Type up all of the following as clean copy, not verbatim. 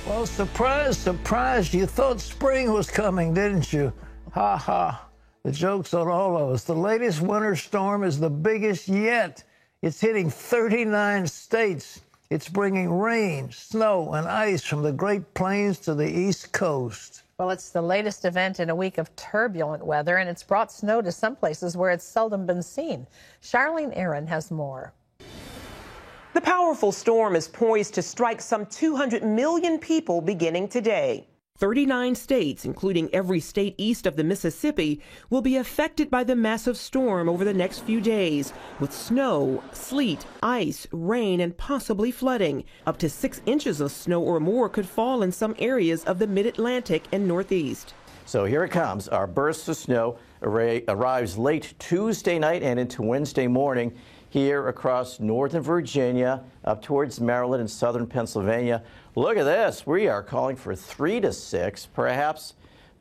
Well, surprise, surprise, you thought spring was coming, didn't you? Ha ha. The joke's on all of us. The latest winter storm is the biggest yet. It's hitting 39 states. It's bringing rain, snow, and ice from the Great Plains to the East Coast. Well, it's the latest event in a week of turbulent weather, and it's brought snow to some places where it's seldom been seen. Charlene Aaron has more. The powerful storm is poised to strike some 200 million people beginning today. 39 states, including every state east of the Mississippi, will be affected by the massive storm over the next few days, with snow, sleet, ice, rain, and possibly flooding. Up to 6 inches of snow or more could fall in some areas of the mid-Atlantic and Northeast. So here it comes. Our burst of snow arrives late Tuesday night and into Wednesday morning here across northern Virginia, up towards Maryland and southern Pennsylvania. Look at this. We are calling for 3 to 6, perhaps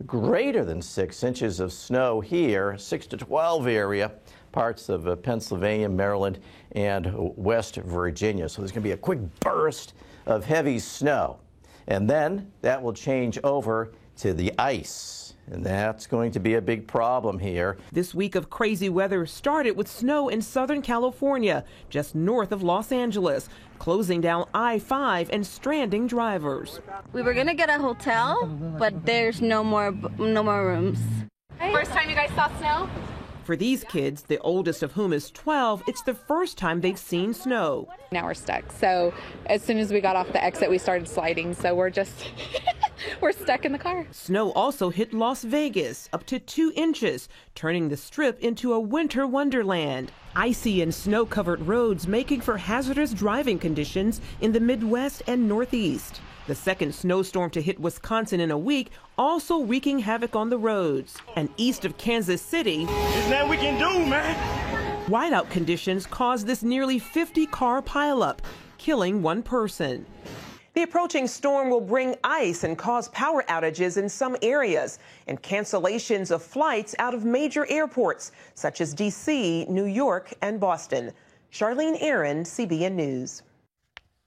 greater than 6 inches of snow here, 6 to 12 area, parts of Pennsylvania, Maryland, and West Virginia. So there's going to be a quick burst of heavy snow. And then that will change over to the ice. And that's going to be a big problem here. This week of crazy weather started with snow in Southern California, just north of Los Angeles, closing down I-5 and stranding drivers. We were going to get a hotel, but there's no more rooms. First time you guys saw snow? For these kids, the oldest of whom is 12, it's the first time they've seen snow. Now we're stuck. So as soon as we got off the exit, we started sliding. So we're just, we're stuck in the car. Snow also hit Las Vegas, up to 2 inches, turning the Strip into a winter wonderland. Icy and snow-covered roads making for hazardous driving conditions in the Midwest and Northeast. The second snowstorm to hit Wisconsin in a week, also wreaking havoc on the roads. And east of Kansas City, there's nothing we can do, man. Whiteout conditions caused this nearly 50-car pileup, killing one person. The approaching storm will bring ice and cause power outages in some areas and cancellations of flights out of major airports, such as D.C., New York, and Boston. Charlene Aaron, CBN News.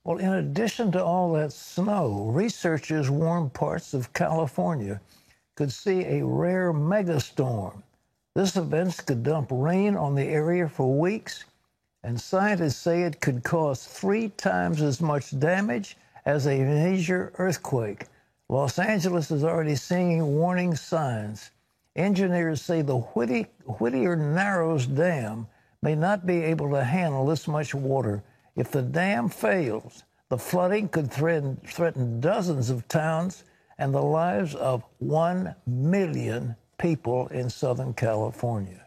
Well, in addition to all that snow, researchers warn parts of California could see a rare megastorm. This event could dump rain on the area for weeks, and scientists say it could cause 3 times as much damage as a major earthquake. Los Angeles is already seeing warning signs. Engineers say the Whittier Narrows Dam may not be able to handle this much water. If the dam fails, the flooding could threaten dozens of towns and the lives of 1 million people in Southern California.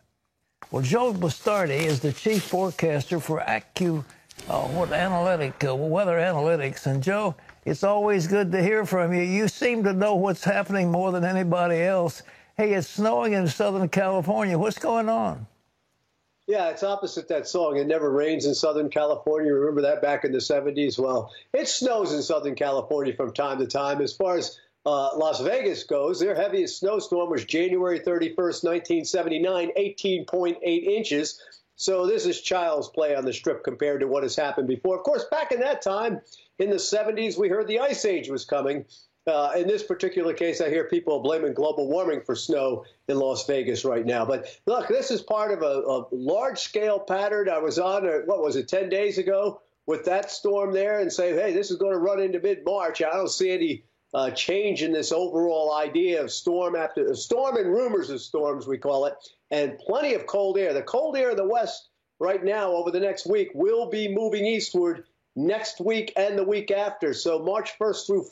Well, Joe Bastardi is the chief forecaster for weather analytics. And Joe, it's always good to hear from you. You seem to know what's happening more than anybody else. Hey, it's snowing in Southern California. What's going on? Yeah, it's opposite that song. It never rains in Southern California. Remember that back in the 70s? Well, it snows in Southern California from time to time. As far as Las Vegas goes, their heaviest snowstorm was January 31st, 1979, 18.8 inches. So this is child's play on the Strip compared to what has happened before. Of course, back in that time, in the 70s, we heard the Ice Age was coming. In this particular case, I hear people blaming global warming for snow in Las Vegas right now. But look, this is part of a large-scale pattern. I was on, 10 days ago with that storm there and say, hey, this is going to run into mid-March. I don't see any change in this overall idea of storm after storm and rumors of storms, we call it, and plenty of cold air. The cold air in the west right now over the next week will be moving eastward next week and the week after. So March 1st through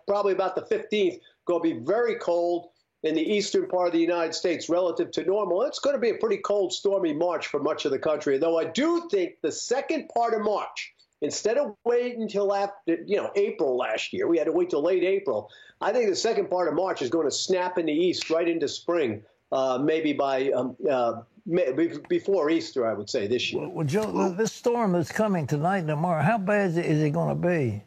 probably about the 15th, going to be very cold in the eastern part of the United States relative to normal. It's going to be a pretty cold, stormy March for much of the country, though I do think the second part of March, instead of waiting until after, April last year, we had to wait till late April. I think the second part of March is going to snap in the east right into spring, maybe by before Easter, I would say, this year. Well, Joe, this storm that's coming tonight and tomorrow, how bad is it going to be?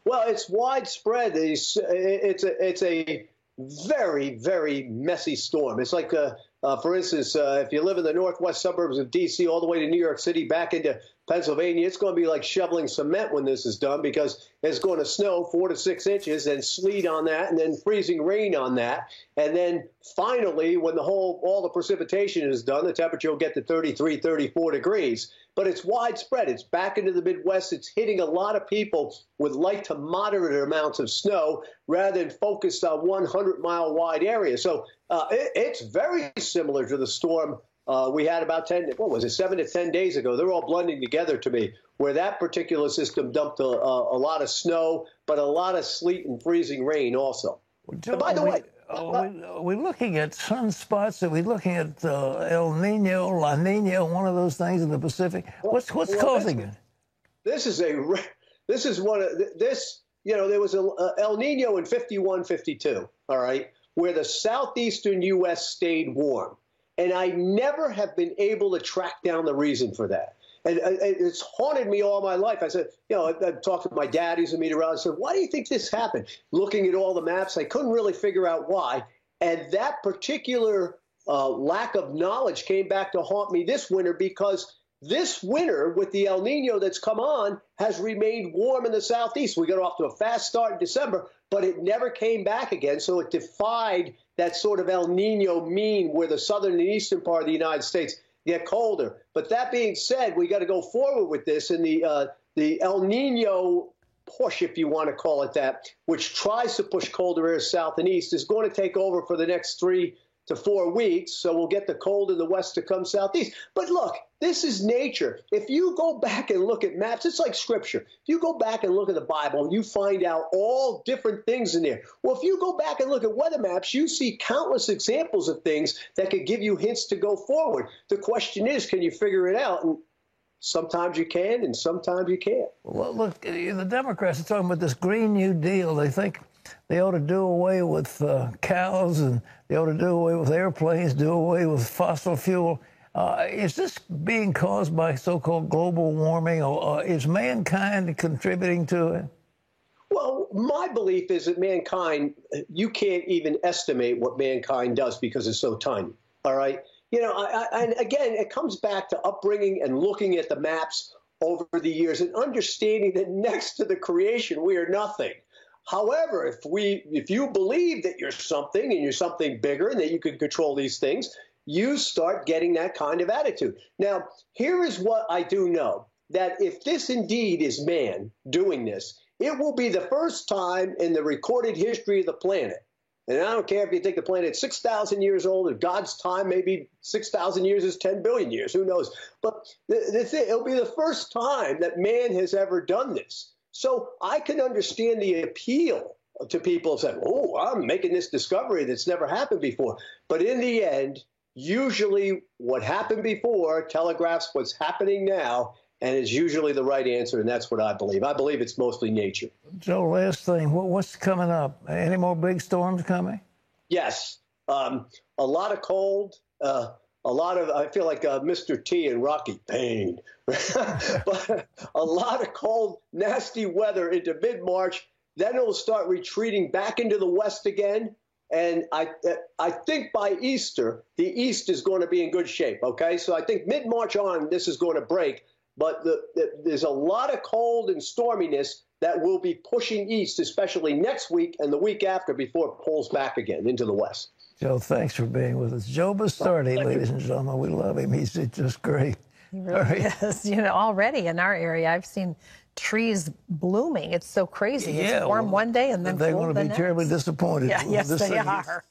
Well, it's widespread. It's a very, very messy storm. It's like, for instance, if you live in the northwest suburbs of D.C. all the way to New York City, back into Pennsylvania, it's going to be like shoveling cement when this is done, because it's going to snow 4 to 6 inches and sleet on that, and then freezing rain on that. And then finally, when all the precipitation is done, the temperature will get to 33, 34 degrees. But it's widespread. It's back into the Midwest. It's hitting a lot of people with light to moderate amounts of snow rather than focused on 100-mile wide area. So it's very similar to the storm we had about 7 to 10 days ago. They're all blending together to me, where that particular system dumped a lot of snow, but a lot of sleet and freezing rain also. Joe, by the way, are we looking at sunspots? Are we looking at El Nino, La Nina, one of those things in the Pacific? What's causing it? This is one of this. You know, there was a El Nino in 51, 52. All right, where the southeastern U.S. stayed warm. And I never have been able to track down the reason for that. And it's haunted me all my life. I said, I talked to my dad, who's a meteorologist. I said, why do you think this happened? Looking at all the maps, I couldn't really figure out why. And that particular lack of knowledge came back to haunt me this winter, because this winter, with the El Nino that's come on, has remained warm in the southeast. We got off to a fast start in December, but it never came back again. So it defied that sort of El Nino mean, where the southern and eastern part of the United States get colder. But that being said, we got to go forward with this. And the El Nino push, if you want to call it that, which tries to push colder air south and east, is going to take over for the next 3 to 4 weeks. So we'll get the cold in the west to come southeast. But look, this is nature. If you go back and look at maps, it's like scripture. If you go back and look at the Bible, you find out all different things in there. Well, if you go back and look at weather maps, you see countless examples of things that could give you hints to go forward. The question is, can you figure it out? And sometimes you can, and sometimes you can't. Well, look, the Democrats are talking about this Green New Deal. They think they ought to do away with cows, and they ought to do away with airplanes, do away with fossil fuel. Is this being caused by so-called global warming, or is mankind contributing to it? Well, my belief is that mankind, you can't even estimate what mankind does because it's so tiny, all right? And again, it comes back to upbringing and looking at the maps over the years and understanding that next to the creation, we are nothing. However, if you believe that you're something and you're something bigger and that you can control these things, you start getting that kind of attitude. Now, here is what I do know, that if this indeed is man doing this, it will be the first time in the recorded history of the planet. And I don't care if you think the planet's 6,000 years old, or God's time, maybe 6,000 years is 10 billion years, who knows? But it'll be the first time that man has ever done this. So I can understand the appeal to people saying, oh, I'm making this discovery that's never happened before. But in the end, usually what happened before telegraphs what's happening now, and is usually the right answer, and that's what I believe. I believe it's mostly nature. Joe, last thing, what's coming up? Any more big storms coming? Yes, a lot of cold, a lot of, I feel like Mr. T in Rocky, pain. But a lot of cold, nasty weather into mid-March. Then it'll start retreating back into the west again. And I think by Easter, the East is going to be in good shape, okay? So I think mid-March on, this is going to break. But there's a lot of cold and storminess that will be pushing east, especially next week and the week after, before it pulls back again into the west. Joe, thanks for being with us. Joe Bastardi, ladies and gentlemen, we love him. He's just great. He really is. Already in our area, I've seen trees blooming. It's so crazy. It's warm one day and then they're cold going to be terribly disappointed. Yes, they are.